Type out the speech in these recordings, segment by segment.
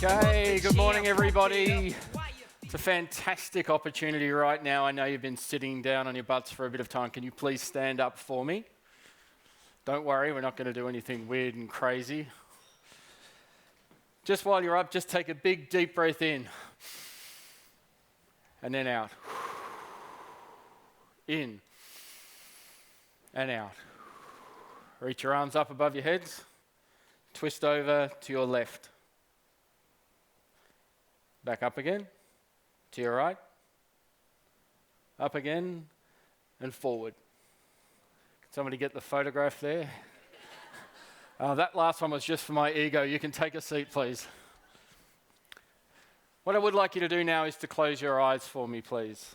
Okay, good morning everybody. It's a fantastic opportunity right now. I know you've been sitting down on your butts for a bit of time. Can you please stand up for me? Don't worry, we're not going to do anything weird and crazy. Just while you're up, just take a big deep breath in and then out. In and out. Reach your arms up above your heads. Twist over to your left. Back up again, to your right, up again, and forward. Can somebody get the photograph there? That last one was just for my ego. You can take a seat, please. What I would like you to do now is to close your eyes for me, please.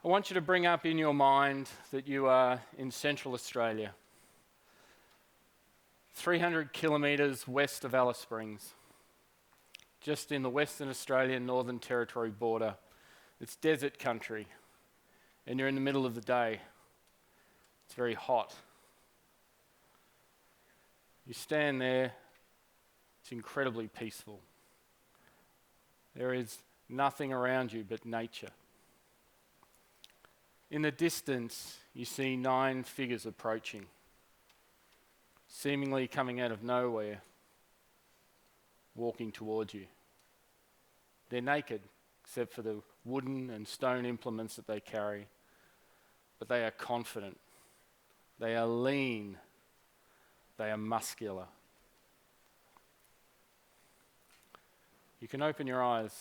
I want you to bring up in your mind that you are in Central Australia. 300 kilometres west of Alice Springs, just in the Western Australian Northern Territory border. It's desert country, and you're in the middle of the day. It's very hot. You stand there, it's incredibly peaceful. There is nothing around you but nature. In the distance, you see 9 figures approaching, seemingly coming out of nowhere, walking towards you. They're naked, except for the wooden and stone implements that they carry, but they are confident. They are lean. They are muscular. You can open your eyes.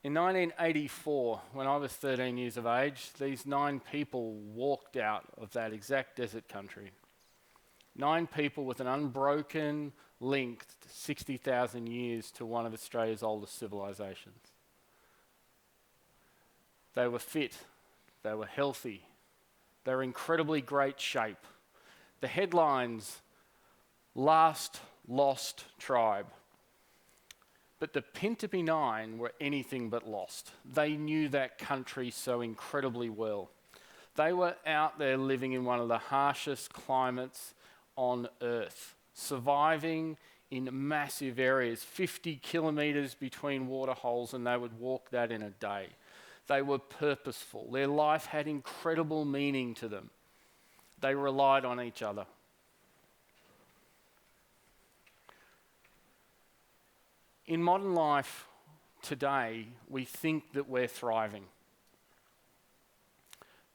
In 1984, when I was 13 years of age, these 9 people walked out of that exact desert country. 9 people with an unbroken link to 60,000 years to one of Australia's oldest civilizations. They were fit, they were healthy, they were in incredibly great shape. The headlines, Last Lost Tribe. But the Pintupi Nine were anything but lost. They knew that country so incredibly well. They were out there living in one of the harshest climates on Earth, surviving in massive areas, 50 kilometres between water holes, and they would walk that in a day. They were purposeful. Their life had incredible meaning to them. They relied on each other. In modern life today, we think that we're thriving.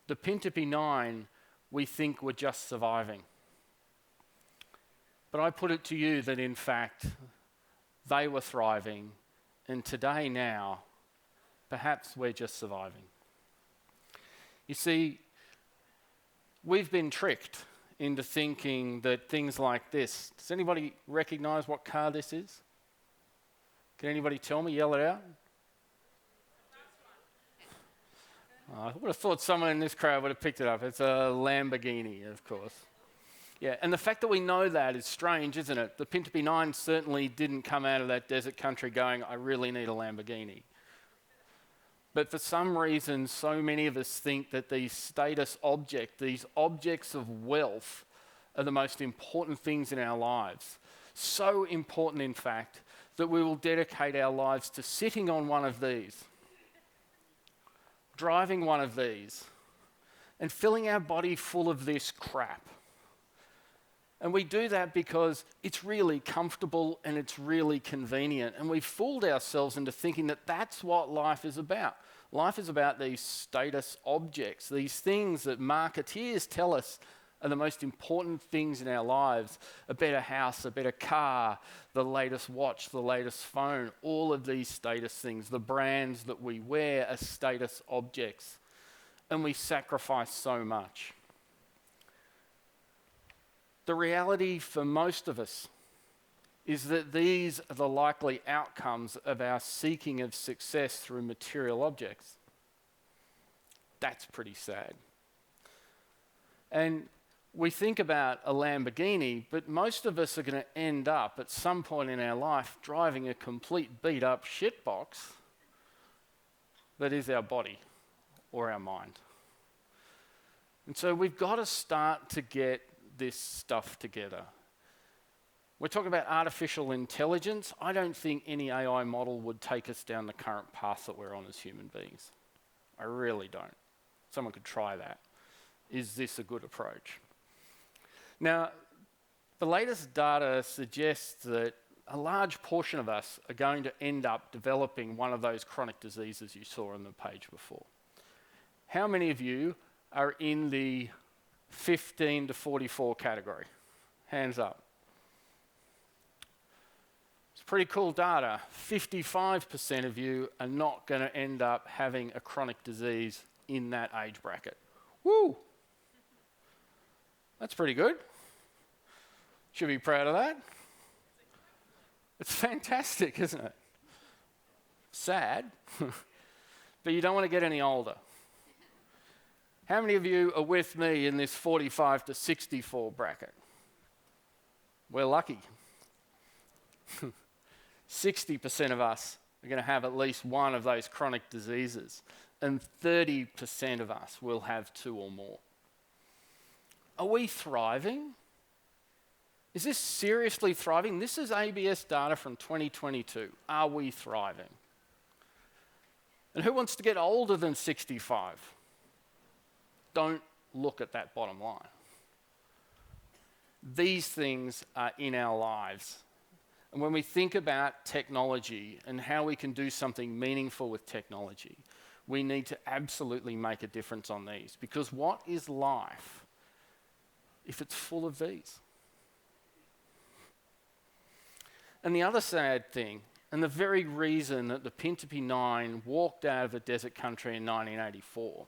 The Pintupi Nine, we think we're just surviving. But I put it to you that in fact, they were thriving, and today now, perhaps we're just surviving. You see, we've been tricked into thinking that things like this. Does anybody recognize what car this is? Can anybody tell me? Yell it out. I would have thought someone in this crowd would have picked it up. It's a Lamborghini, of course. Yeah, and the fact that we know that is strange, isn't it? The Pintupi Nine certainly didn't come out of that desert country going, I really need a Lamborghini. But for some reason, so many of us think that these status objects, these objects of wealth, are the most important things in our lives. So important, in fact, that we will dedicate our lives to sitting on one of these, driving one of these, and filling our body full of this crap. And we do that because it's really comfortable and it's really convenient. And we've fooled ourselves into thinking that that's what life is about. Life is about these status objects, these things that marketeers tell us are the most important things in our lives. A better house, a better car, the latest watch, the latest phone, all of these status things, the brands that we wear are status objects. And we sacrifice so much. The reality for most of us is that these are the likely outcomes of our seeking of success through material objects. That's pretty sad. And we think about a Lamborghini, but most of us are going to end up at some point in our life driving a complete beat up shitbox that is our body or our mind. And so we've got to start to get this stuff together. We're talking about artificial intelligence. I don't think any AI model would take us down the current path that we're on as human beings. I really don't. Someone could try that. Is this a good approach? Now, the latest data suggests that a large portion of us are going to end up developing one of those chronic diseases you saw on the page before. How many of you are in the 15 to 44 category? Hands up. It's pretty cool data. 55% of you are not going to end up having a chronic disease in that age bracket. Woo! That's pretty good. Should be proud of that. It's fantastic, isn't it? Sad, but you don't want to get any older. How many of you are with me in this 45 to 64 bracket? We're lucky. 60% of us are going to have at least one of those chronic diseases, and 30% of us will have two or more. Are we thriving? Is this seriously thriving? This is ABS data from 2022. Are we thriving? And who wants to get older than 65? Don't look at that bottom line. These things are in our lives. And when we think about technology and how we can do something meaningful with technology, we need to absolutely make a difference on these. Because what is life if it's full of these? And the other sad thing, and the very reason that the Pintupi Nine walked out of a desert country in 1984,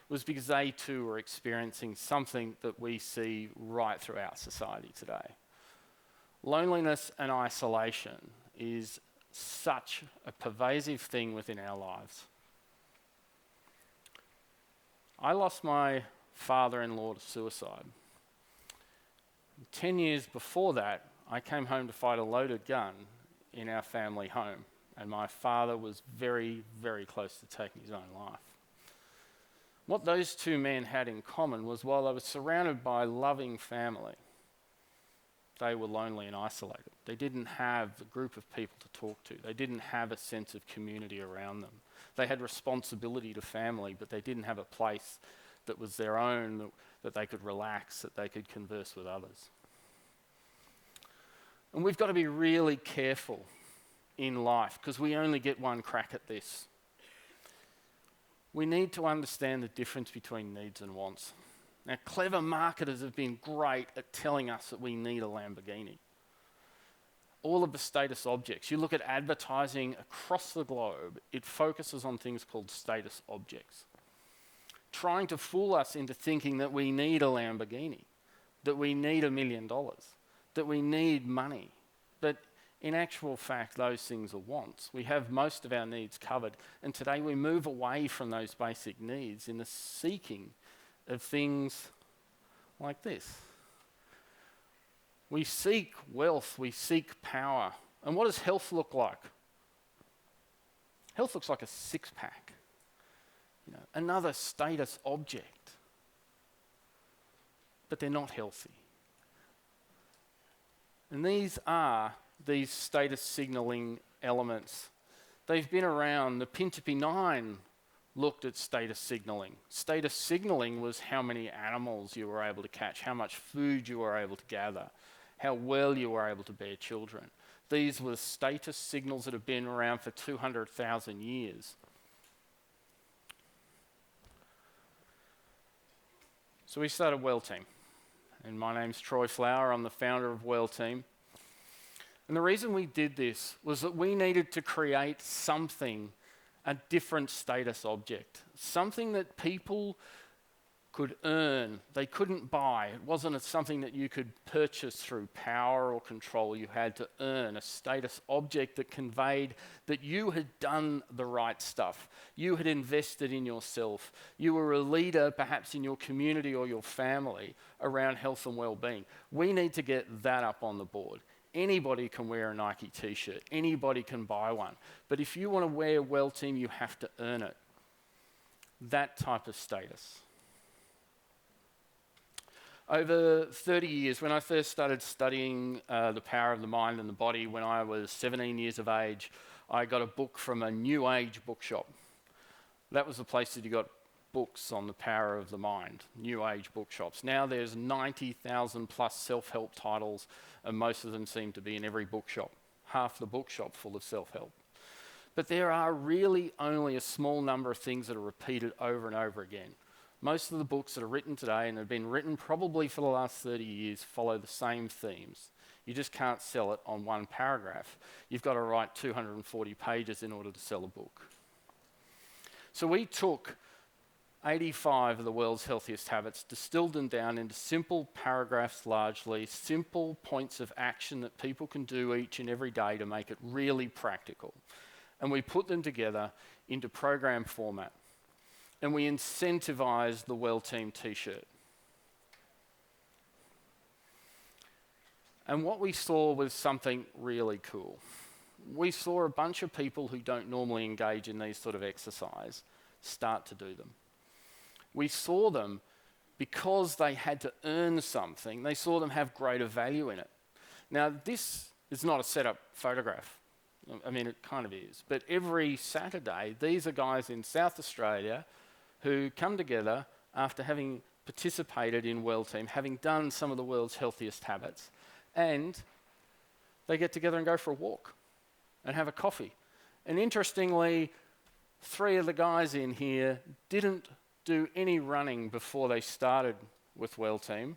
was because they too were experiencing something that we see right throughout society today. Loneliness and isolation is such a pervasive thing within our lives. I lost my father-in-law to suicide. 10 years before that, I came home to find a loaded gun in our family home, and my father was very, very close to taking his own life. What those two men had in common was while they were surrounded by loving family, they were lonely and isolated. They didn't have a group of people to talk to. They didn't have a sense of community around them. They had responsibility to family, but they didn't have a place that was their own, that they could relax, that they could converse with others. And we've got to be really careful in life because we only get one crack at this. We need to understand the difference between needs and wants. Now, clever marketers have been great at telling us that we need a Lamborghini. All of the status objects. You look at advertising across the globe, it focuses on things called status objects, trying to fool us into thinking that we need a Lamborghini, that we need $1 million, that we need money. But in actual fact, those things are wants. We have most of our needs covered, and today we move away from those basic needs in the seeking of things like this. We seek wealth, we seek power. And what does health look like? Health looks like a six-pack. Another status object. But they're not healthy. And these are these status signaling elements. They've been around. The Pintupi Nine looked at status signaling. Status signaling was how many animals you were able to catch, how much food you were able to gather, how well you were able to bear children. These were status signals that have been around for 200,000 years. So we started Wellteam. And my name's Troy Flower. I'm the founder of Wellteam. And the reason we did this was that we needed to create something, a different status object, something that people could earn. They couldn't buy. It wasn't something that you could purchase through power or control. You had to earn a status object that conveyed that you had done the right stuff. You had invested in yourself. You were a leader, perhaps in your community or your family, around health and well-being. We need to get that up on the board. Anybody can wear a Nike t-shirt. Anybody can buy one. But if you want to wear Wellteam, you have to earn it. That type of status. Over 30 years, when I first started studying the power of the mind and the body, when I was 17 years of age, I got a book from a New Age bookshop. That was the place that you got books on the power of the mind, New Age bookshops. Now there's 90,000 plus self-help titles, and most of them seem to be in every bookshop. Half the bookshop full of self-help. But there are really only a small number of things that are repeated over and over again. Most of the books that are written today and have been written probably for the last 30 years follow the same themes. You just can't sell it on one paragraph. You've got to write 240 pages in order to sell a book. So we took 85 of the world's healthiest habits, distilled them down into simple paragraphs largely, simple points of action that people can do each and every day to make it really practical. And we put them together into program format. And we incentivized the Wellteam t-shirt. And what we saw was something really cool. We saw a bunch of people who don't normally engage in these sort of exercise start to do them. We saw them, because they had to earn something, they saw them have greater value in it. Now, this is not a setup photograph. I mean, it kind of is. But every Saturday, these are guys in South Australia who come together after having participated in Wellteam, having done some of the world's healthiest habits, and they get together and go for a walk and have a coffee. And interestingly, 3 of the guys in here didn't do any running before they started with Wellteam.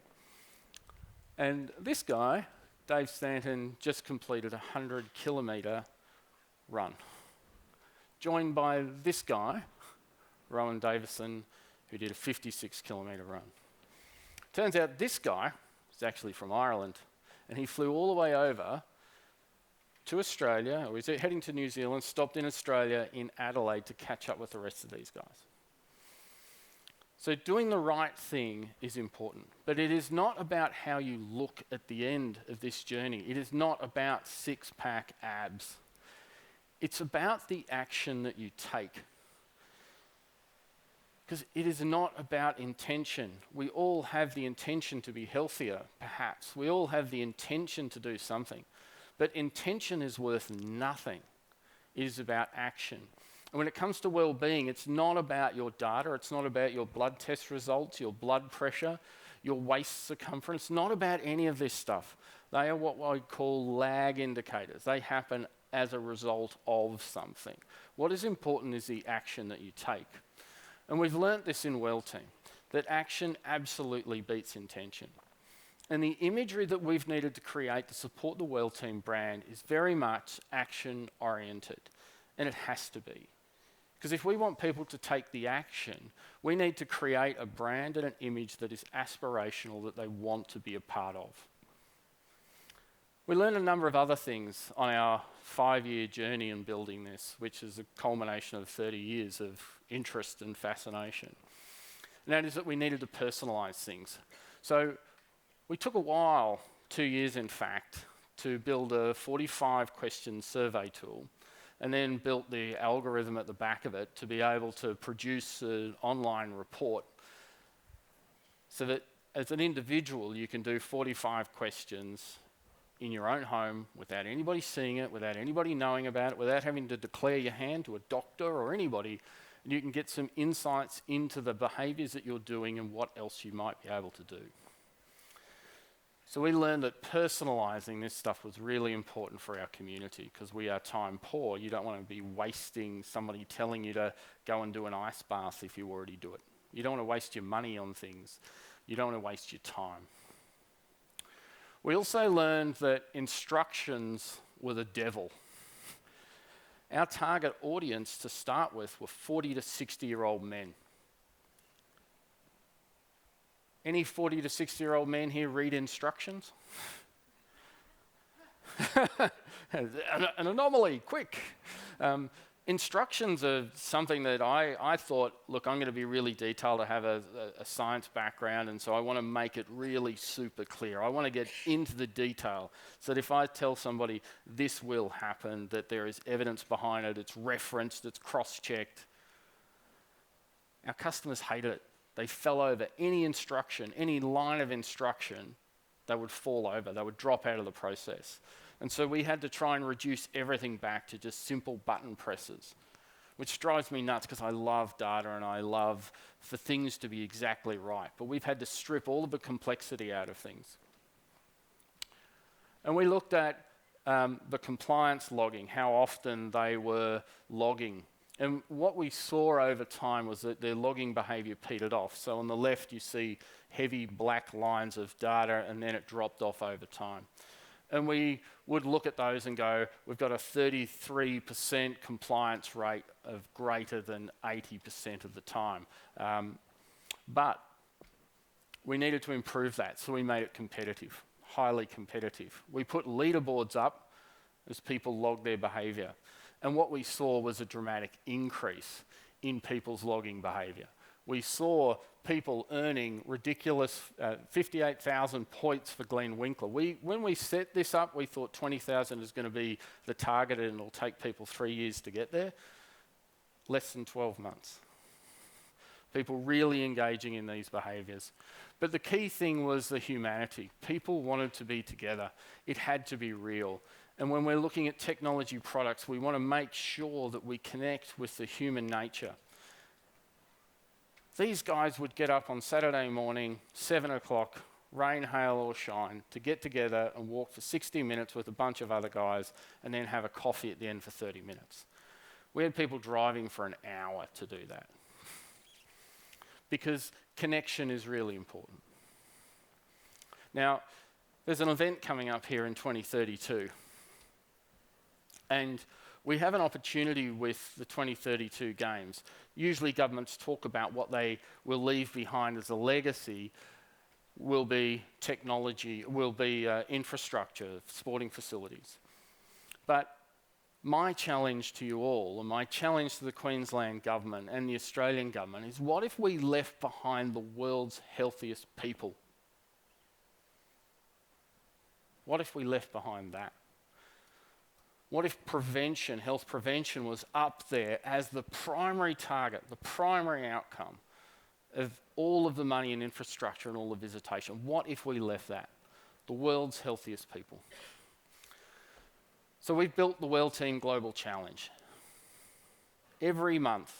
And this guy, Dave Stanton, just completed a 100-kilometre run, joined by this guy, Rowan Davison, who did a 56-kilometre run. Turns out this guy is actually from Ireland, and he flew all the way over to Australia, or he's heading to New Zealand, stopped in Australia in Adelaide to catch up with the rest of these guys. So doing the right thing is important, but it is not about how you look at the end of this journey. It is not about six-pack abs. It's about the action that you take. Because it is not about intention. We all have the intention to be healthier, perhaps. We all have the intention to do something. But intention is worth nothing. It is about action. And when it comes to well-being, it's not about your data. It's not about your blood test results, your blood pressure, your waist circumference. Not about any of this stuff. They are what I call lag indicators. They happen as a result of something. What is important is the action that you take. And we've learnt this in Wellteam, that action absolutely beats intention. And the imagery that we've needed to create to support the Wellteam brand is very much action-oriented, and it has to be. Because if we want people to take the action, we need to create a brand and an image that is aspirational, that they want to be a part of. We learned a number of other things on our 5-year journey in building this, which is a culmination of 30 years of interest and fascination. And that is that we needed to personalise things. So we took a while, 2 years in fact, to build a 45-question survey tool, and then built the algorithm at the back of it to be able to produce an online report so that as an individual you can do 45 questions in your own home without anybody seeing it, without anybody knowing about it, without having to declare your hand to a doctor or anybody, and you can get some insights into the behaviours that you're doing and what else you might be able to do. So we learned that personalising this stuff was really important for our community because we are time poor. You don't want to be wasting somebody telling you to go and do an ice bath if you already do it. You don't want to waste your money on things. You don't want to waste your time. We also learned that instructions were the devil. Our target audience to start with were 40 to 60-year-old men. Any 40 to 60-year-old men here read instructions? An anomaly, quick. Instructions are something that I thought, look, I'm going to be really detailed. I have a science background, and so I want to make it really super clear. I want to get into the detail so that if I tell somebody this will happen, that there is evidence behind it, it's referenced, it's cross-checked. Our customers hated it. They fell over. Any instruction, any line of instruction, they would fall over. They would drop out of the process. And so we had to try and reduce everything back to just simple button presses, which drives me nuts because I love data and I love for things to be exactly right. But we've had to strip all of the complexity out of things. And we looked at the compliance logging, how often they were logging. And what we saw over time was that their logging behaviour petered off. So on the left you see heavy black lines of data and then it dropped off over time. And we would look at those and go, we've got a 33% compliance rate of greater than 80% of the time. But we needed to improve that, so we made it competitive, highly competitive. We put leaderboards up as people logged their behaviour. And what we saw was a dramatic increase in people's logging behaviour. We saw people earning ridiculous 58,000 points for Glenn Winkler. When we set this up, we thought 20,000 is going to be the target and it'll take people 3 years to get there. Less than 12 months. People really engaging in these behaviours. But the key thing was the humanity. People wanted to be together. It had to be real. And when we're looking at technology products, we want to make sure that we connect with the human nature. These guys would get up on Saturday morning, 7 o'clock, rain, hail or shine, to get together and walk for 60 minutes with a bunch of other guys and then have a coffee at the end for 30 minutes. We had people driving for an hour to do that. Because connection is really important. Now, there's an event coming up here in 2032. And we have an opportunity with the 2032 games. Usually governments talk about what they will leave behind as a legacy will be technology, will be infrastructure, sporting facilities. But my challenge to you all, and my challenge to the Queensland government and the Australian government is, what if we left behind the world's healthiest people? What if we left behind that? What if prevention, health prevention, was up there as the primary target, the primary outcome of all of the money and infrastructure and all the visitation? What if we left that? The world's healthiest people. So we've built the Wellteam Global Challenge. Every month,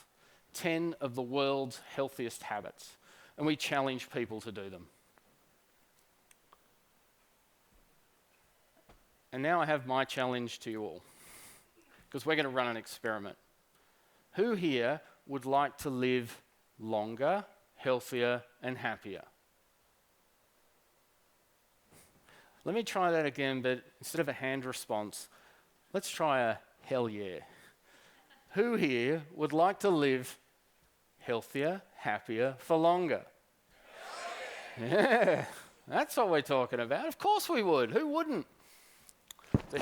10 of the world's healthiest habits, and we challenge people to do them. And now I have my challenge to you all, because we're going to run an experiment. Who here would like to live longer, healthier, and happier? Let me try that again, but instead of a hand response, let's try a hell yeah. Who here would like to live healthier, happier, for longer? Yeah, that's what we're talking about. Of course we would. Who wouldn't? So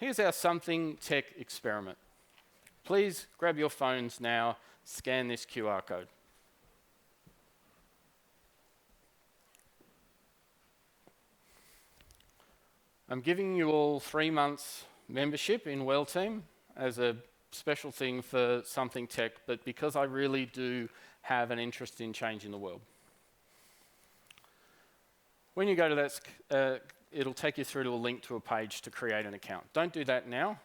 here's our something tech experiment. Please grab your phones now, scan this QR code. I'm giving you all 3 months membership in Wellteam as a special thing for something tech, but because I really do have an interest in changing the world. When you go to that, it'll take you through to a link to a page to create an account. Don't do that now,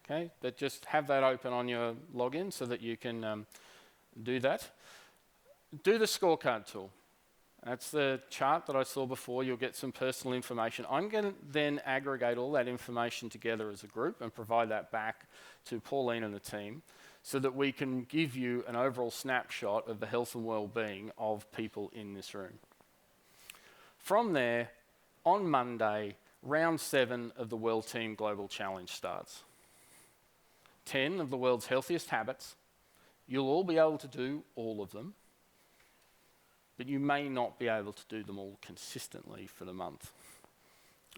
okay? But just have that open on your login so that you can do that. Do the scorecard tool. That's the chart that I saw before. You'll get some personal information. I'm going to then aggregate all that information together as a group and provide that back to Pauline and the team so that we can give you an overall snapshot of the health and well-being of people in this room. From there, on Monday, round 7 of the Wellteam Global Challenge starts. 10 of the world's healthiest habits. You'll all be able to do all of them, but you may not be able to do them all consistently for the month.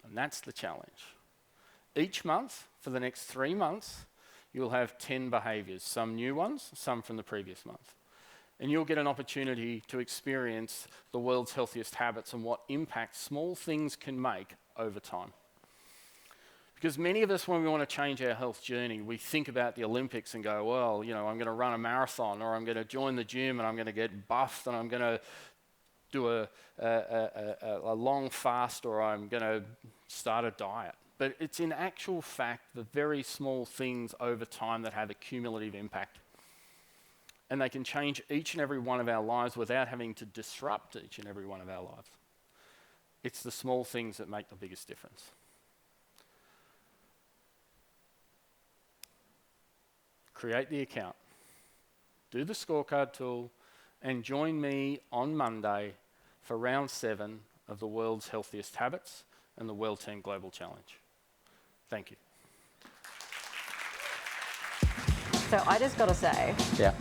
And that's the challenge. Each month, for the next 3 months, you'll have 10 behaviours, some new ones, some from the previous month. And you'll get an opportunity to experience the world's healthiest habits and what impact small things can make over time. Because many of us, when we want to change our health journey, we think about the Olympics and go, well, you know, I'm going to run a marathon, or I'm going to join the gym and I'm going to get buffed, and I'm going to do a long fast, or I'm going to start a diet. But it's in actual fact the very small things over time that have a cumulative impact. And they can change each and every one of our lives without having to disrupt each and every one of our lives. It's the small things that make the biggest difference. Create the account, do the scorecard tool, and join me on Monday for round 7 of the World's Healthiest Habits and the Wellteam Global Challenge. Thank you. So I just got to say, Yeah.